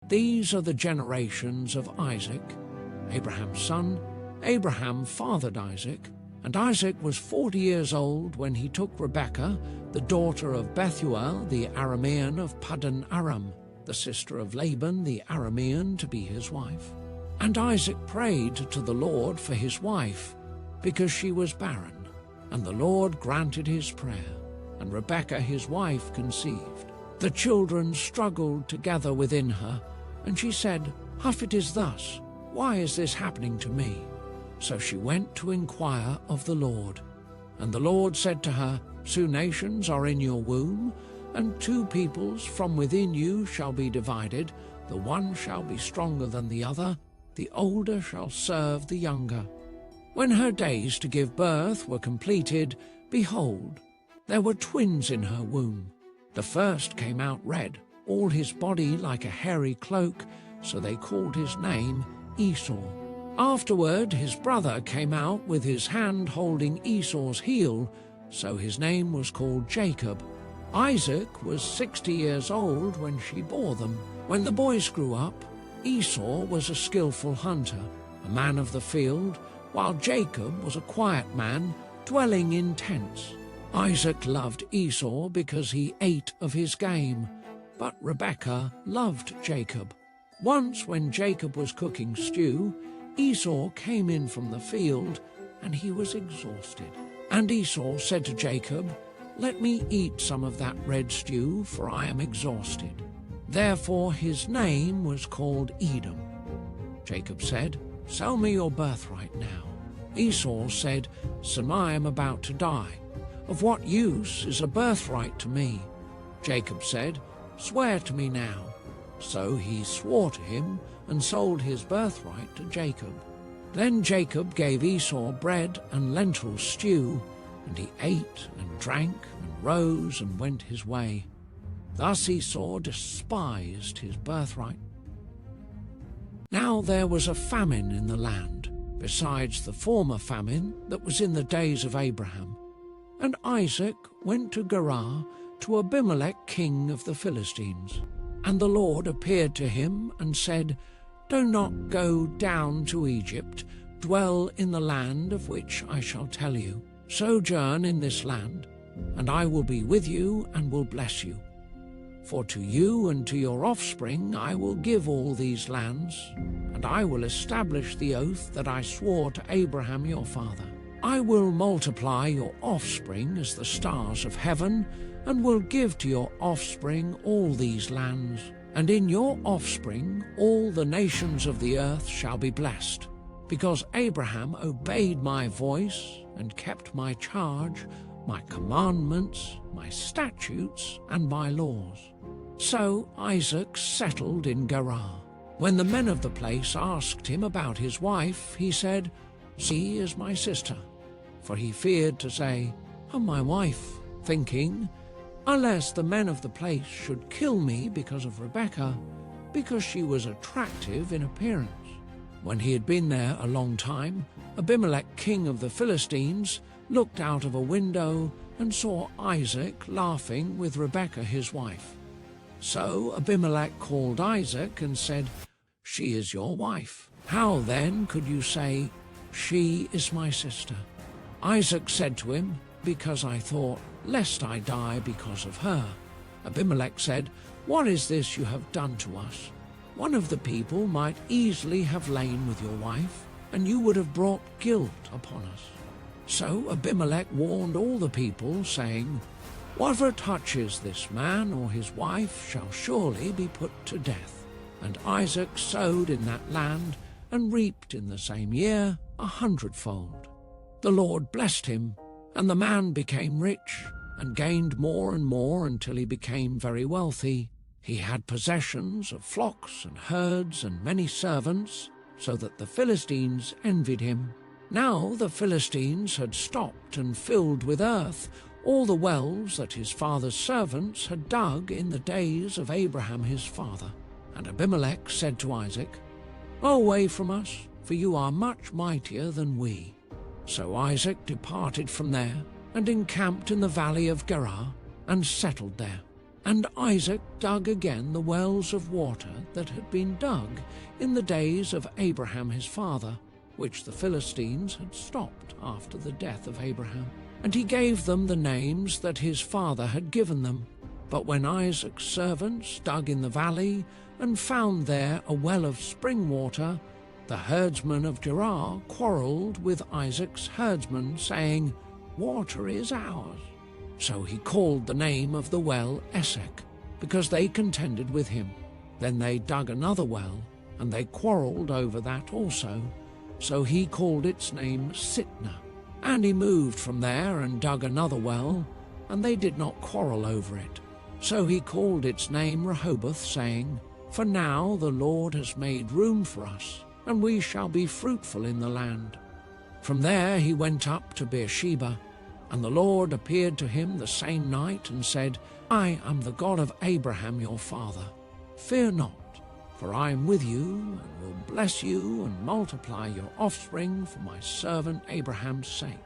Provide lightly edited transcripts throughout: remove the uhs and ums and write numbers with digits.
These are the generations of Isaac, Abraham's son. Abraham fathered Isaac, and Isaac was 40 years old when he took Rebekah, the daughter of Bethuel the Aramean of Paddan Aram, the sister of Laban the Aramean, to be his wife. And Isaac prayed to the Lord for his wife, because she was barren, and the Lord granted his prayer, and Rebekah his wife conceived. The children struggled together within her, and she said, "If it is thus, why is this happening to me?" So she went to inquire of the Lord. And the Lord said to her, "Two nations are in your womb, and two peoples from within you shall be divided. The one shall be stronger than the other, the older shall serve the younger." When her days to give birth were completed, behold, there were twins in her womb. The first came out red, all his body like a hairy cloak, so they called his name Esau. Afterward his brother came out with his hand holding Esau's heel, so his name was called Jacob. Isaac was 60 years old when she bore them. When the boys grew up, Esau was a skillful hunter, a man of the field, while Jacob was a quiet man, dwelling in tents. Isaac loved Esau because he ate of his game, but Rebekah loved Jacob. Once when Jacob was cooking stew, Esau came in from the field, and he was exhausted. And Esau said to Jacob, "Let me eat some of that red stew, for I am exhausted." Therefore his name was called Edom. Jacob said, "Sell me your birthright now." Esau said, "Son, I am about to die. Of what use is a birthright to me?" Jacob said, "Swear to me now." So he swore to him and sold his birthright to Jacob. Then Jacob gave Esau bread and lentil stew, and he ate and drank and rose and went his way. Thus Esau despised his birthright. Now there was a famine in the land, besides the former famine that was in the days of Abraham. And Isaac went to Gerar, to Abimelech king of the Philistines. And the Lord appeared to him and said, "Do not go down to Egypt, dwell in the land of which I shall tell you. Sojourn in this land, and I will be with you and will bless you. For to you and to your offspring I will give all these lands, and I will establish the oath that I swore to Abraham your father. I will multiply your offspring as the stars of heaven, and will give to your offspring all these lands. And in your offspring all the nations of the earth shall be blessed, because Abraham obeyed my voice and kept my charge, my commandments, my statutes, and my laws." So Isaac settled in Gerar. When the men of the place asked him about his wife, he said, "She is my sister," for he feared to say, "Oh, my wife," thinking, unless the men of the place should kill me because of Rebekah, because she was attractive in appearance. When he had been there a long time, Abimelech king of the Philistines looked out of a window and saw Isaac laughing with Rebekah his wife. So Abimelech called Isaac and said, "She is your wife. How then could you say, 'She is my sister'?" Isaac said to him, "Because I thought, lest I die because of her." Abimelech said, "What is this you have done to us? One of the people might easily have lain with your wife, and you would have brought guilt upon us." So Abimelech warned all the people, saying, "Whatever touches this man or his wife shall surely be put to death." And Isaac sowed in that land, and reaped in the same year 100-fold. The Lord blessed him, and the man became rich, and gained more and more until he became very wealthy. He had possessions of flocks and herds and many servants, so that the Philistines envied him. Now the Philistines had stopped and filled with earth all the wells that his father's servants had dug in the days of Abraham his father. And Abimelech said to Isaac, "Go away from us, for you are much mightier than we." So Isaac departed from there, and encamped in the valley of Gerar, and settled there. And Isaac dug again the wells of water that had been dug in the days of Abraham his father, which the Philistines had stopped after the death of Abraham. And he gave them the names that his father had given them. But when Isaac's servants dug in the valley and found there a well of spring water, the herdsmen of Gerar quarrelled with Isaac's herdsmen, saying, "Water is ours." So he called the name of the well Esek, because they contended with him. Then they dug another well, and they quarrelled over that also. So he called its name Sitnah. And he moved from there and dug another well, and they did not quarrel over it. So he called its name Rehoboth, saying, "For now the Lord has made room for us, and we shall be fruitful in the land." From there he went up to Beersheba, and the Lord appeared to him the same night and said, "I am the God of Abraham your father. Fear not, for I am with you, and will bless you and multiply your offspring for my servant Abraham's sake."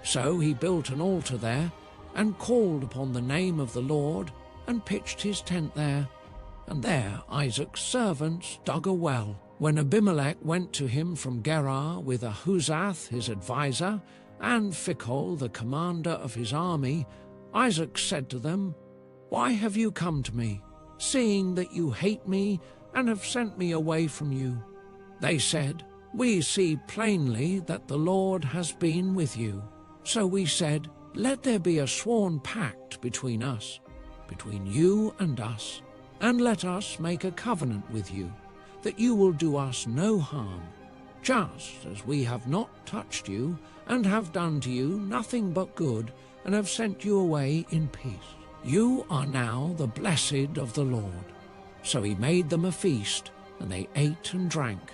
So he built an altar there, and called upon the name of the Lord, and pitched his tent there. And there Isaac's servants dug a well. When Abimelech went to him from Gerar with Ahuzath his adviser, and Phicol the commander of his army, Isaac said to them, "Why have you come to me, seeing that you hate me and have sent me away from you?" They said, "We see plainly that the Lord has been with you." So we said, "Let there be a sworn pact between us, between you and us, and let us make a covenant with you, that you will do us no harm, just as we have not touched you, and have done to you nothing but good, and have sent you away in peace. You are now the blessed of the Lord." So he made them a feast, and they ate and drank.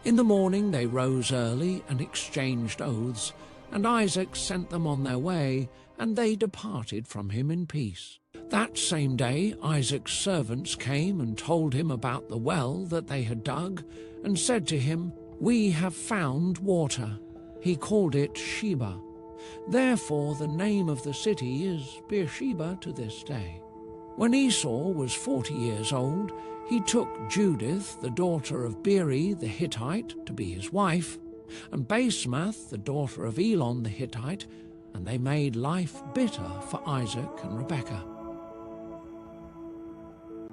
In the morning they rose early and exchanged oaths, and Isaac sent them on their way, and they departed from him in peace. That same day Isaac's servants came and told him about the well that they had dug, and said to him, "We have found water." He called it Sheba. Therefore the name of the city is Beersheba to this day. When Esau was 40 years old, he took Judith, the daughter of Beeri the Hittite, to be his wife, and Basemath, the daughter of Elon the Hittite, and they made life bitter for Isaac and Rebekah.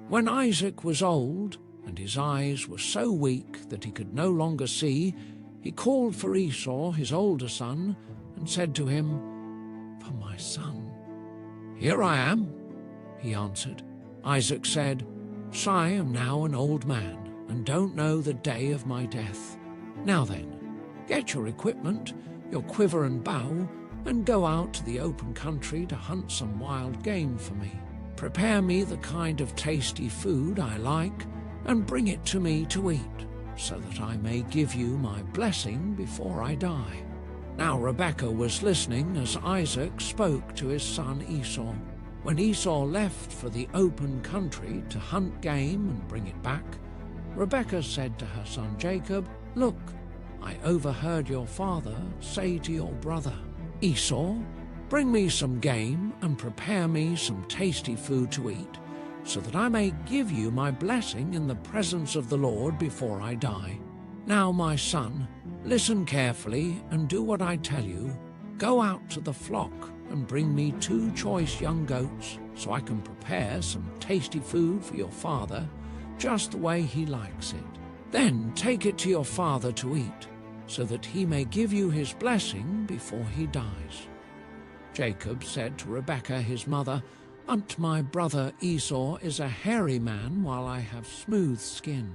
When Isaac was old, and his eyes were so weak that he could no longer see, he called for Esau, his older son, and said to him, "For my son." "Here I am," he answered. Isaac said, "I am now an old man, and don't know the day of my death. Now then, get your equipment, your quiver and bow, and go out to the open country to hunt some wild game for me. Prepare me the kind of tasty food I like, and bring it to me to eat, so that I may give you my blessing before I die." Now Rebekah was listening as Isaac spoke to his son Esau. When Esau left for the open country to hunt game and bring it back, Rebekah said to her son Jacob, "Look, I overheard your father say to your brother Esau, 'Bring me some game and prepare me some tasty food to eat, so that I may give you my blessing in the presence of the Lord before I die.' Now, my son, listen carefully and do what I tell you. Go out to the flock and bring me 2 choice young goats, so I can prepare some tasty food for your father, just the way he likes it. Then take it to your father to eat, so that he may give you his blessing before he dies." Jacob said to Rebekah his mother, "But my brother Esau is a hairy man, while I have smooth skin.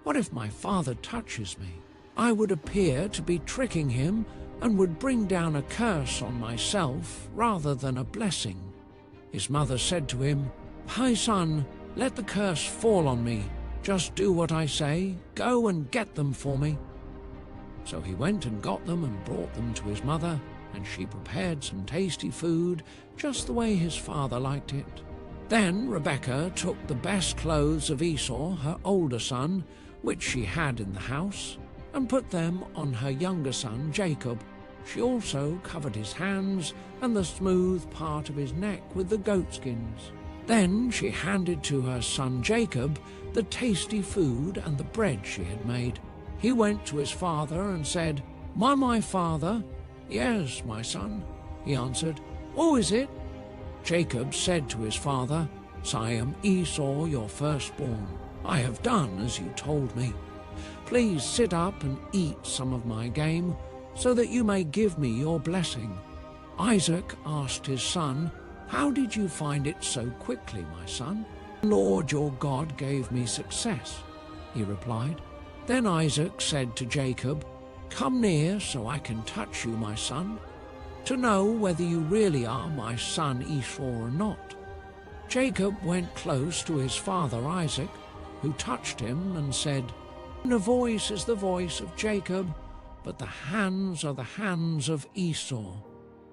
What if my father touches me? I would appear to be tricking him, and would bring down a curse on myself rather than a blessing." His mother said to him, "My son, let the curse fall on me. Just do what I say. Go and get them for me." So he went and got them and brought them to his mother, and she prepared some tasty food, just the way his father liked it. Then Rebekah took the best clothes of Esau, her older son, which she had in the house, and put them on her younger son Jacob. She also covered his hands and the smooth part of his neck with the goatskins. Then she handed to her son Jacob the tasty food and the bread she had made. He went to his father and said, My father?" "Yes, my son," he answered. "Who is it?" Jacob said to his father, "I am Esau, your firstborn. I have done as you told me. Please sit up and eat some of my game, so that you may give me your blessing." Isaac asked his son, "How did you find it so quickly, my son?" "The Lord your God gave me success," he replied. Then Isaac said to Jacob, "Come near so I can touch you, my son, to know whether you really are my son Esau or not." Jacob went close to his father Isaac, who touched him and said, "The voice is the voice of Jacob, but the hands are the hands of Esau."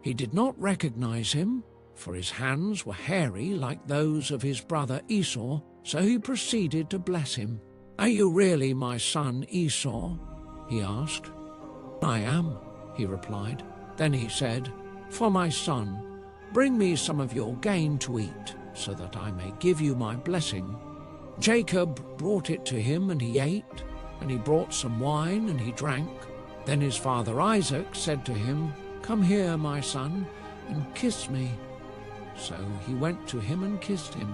He did not recognize him, for his hands were hairy like those of his brother Esau, so he proceeded to bless him. "Are you really my son Esau?" he asked. "I am," he replied. Then he said, "For my son, bring me some of your gain to eat, so that I may give you my blessing." Jacob brought it to him, and he ate, and he brought some wine, and he drank. Then his father Isaac said to him, "Come here, my son, and kiss me." So he went to him and kissed him.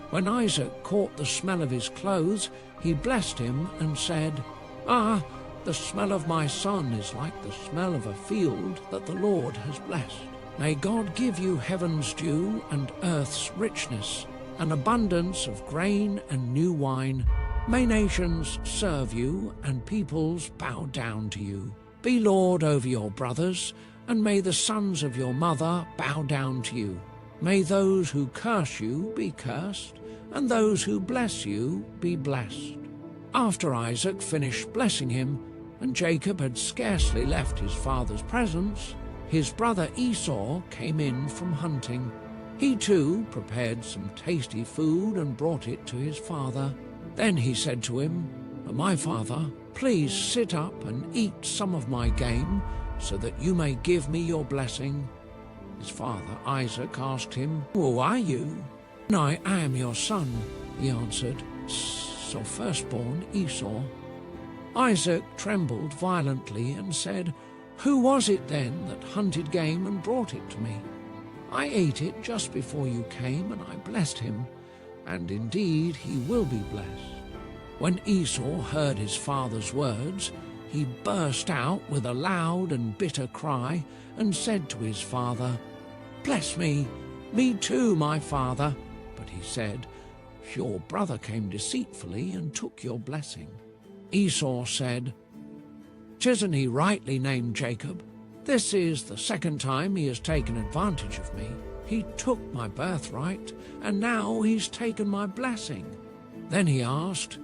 When Isaac caught the smell of his clothes, he blessed him and said, "Ah, the smell of my son is like the smell of a field that the Lord has blessed. May God give you heaven's dew and earth's richness, an abundance of grain and new wine. May nations serve you and peoples bow down to you. Be Lord over your brothers, and may the sons of your mother bow down to you. May those who curse you be cursed, and those who bless you be blessed." After Isaac finished blessing him, and Jacob had scarcely left his father's presence, his brother Esau came in from hunting. He too prepared some tasty food and brought it to his father. Then he said to him, "My father, please sit up and eat some of my game, so that you may give me your blessing." His father Isaac asked him, "Who are you?" "I am your son," he answered, "so firstborn Esau." Isaac trembled violently and said, "Who was it then that hunted game and brought it to me? I ate it just before you came, and I blessed him, and indeed he will be blessed." When Esau heard his father's words, he burst out with a loud and bitter cry and said to his father, "Bless me, me too, my father." But he said, "Your brother came deceitfully and took your blessing." Esau said, "Isn't he rightly named Jacob? This is the second time he has taken advantage of me. He took my birthright, and now he's taken my blessing." Then he asked,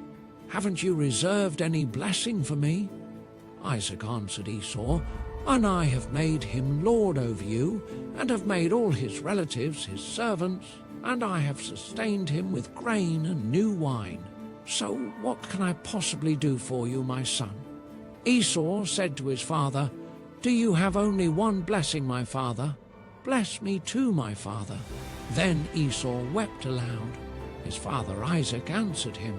"Haven't you reserved any blessing for me?" Isaac answered Esau, "And I have made him lord over you, and have made all his relatives his servants, and I have sustained him with grain and new wine. So what can I possibly do for you, my son?" Esau said to his father, "Do you have only one blessing, my father? Bless me too, my father." Then Esau wept aloud. His father Isaac answered him,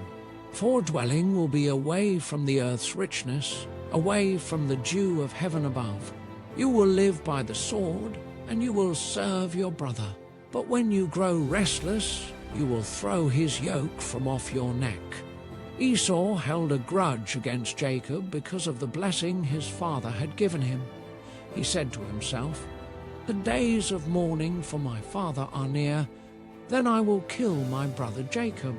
"Your dwelling will be away from the earth's richness, away from the dew of heaven above. You will live by the sword, and you will serve your brother. But when you grow restless, you will throw his yoke from off your neck." Esau held a grudge against Jacob because of the blessing his father had given him. He said to himself, "The days of mourning for my father are near, then I will kill my brother Jacob."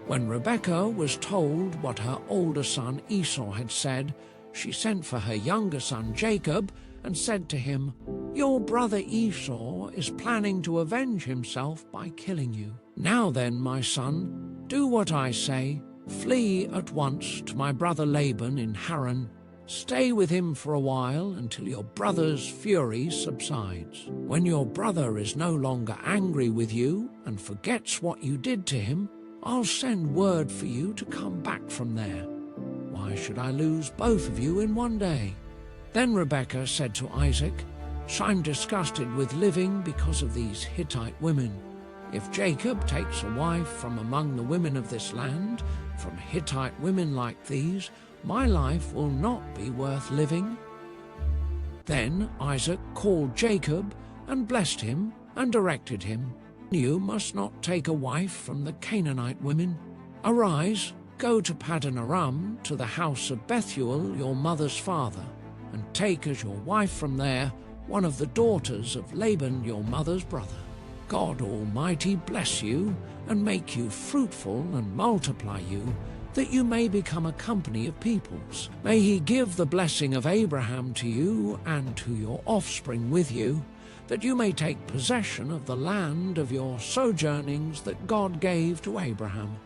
When Rebekah was told what her older son Esau had said, she sent for her younger son Jacob and said to him, "Your brother Esau is planning to avenge himself by killing you. Now then, my son, do what I say. Flee at once to my brother Laban in Haran. Stay with him for a while until your brother's fury subsides. When your brother is no longer angry with you and forgets what you did to him, I'll send word for you to come back from there. Why should I lose both of you in one day?" Then Rebekah said to Isaac, "I'm disgusted with living because of these Hittite women. If Jacob takes a wife from among the women of this land, from Hittite women like these, my life will not be worth living." Then Isaac called Jacob and blessed him and directed him, "You must not take a wife from the Canaanite women. Arise, go to Paddan Aram, to the house of Bethuel, your mother's father, and take as your wife from there one of the daughters of Laban, your mother's brother. God Almighty bless you and make you fruitful and multiply you, that you may become a company of peoples. May he give the blessing of Abraham to you and to your offspring with you, that you may take possession of the land of your sojournings that God gave to Abraham."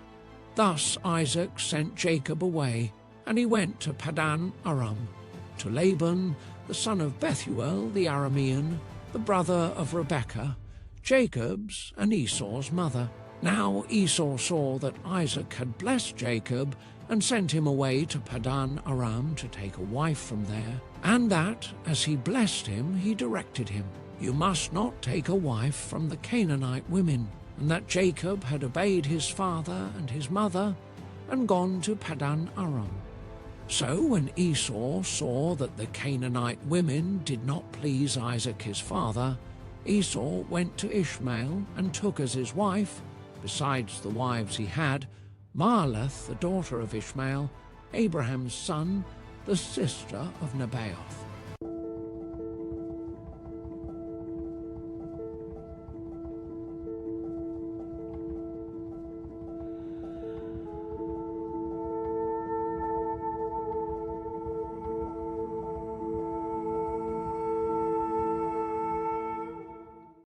Thus Isaac sent Jacob away, and he went to Paddan Aram, to Laban, the son of Bethuel the Aramean, the brother of Rebekah, Jacob's and Esau's mother. Now Esau saw that Isaac had blessed Jacob and sent him away to Paddan Aram to take a wife from there, and that, as he blessed him, he directed him, "You must not take a wife from the Canaanite women," and that Jacob had obeyed his father and his mother and gone to Paddan Aram. So when Esau saw that the Canaanite women did not please Isaac his father, Esau went to Ishmael and took as his wife, besides the wives he had, Mahalath, the daughter of Ishmael, Abraham's son, the sister of Nebaioth.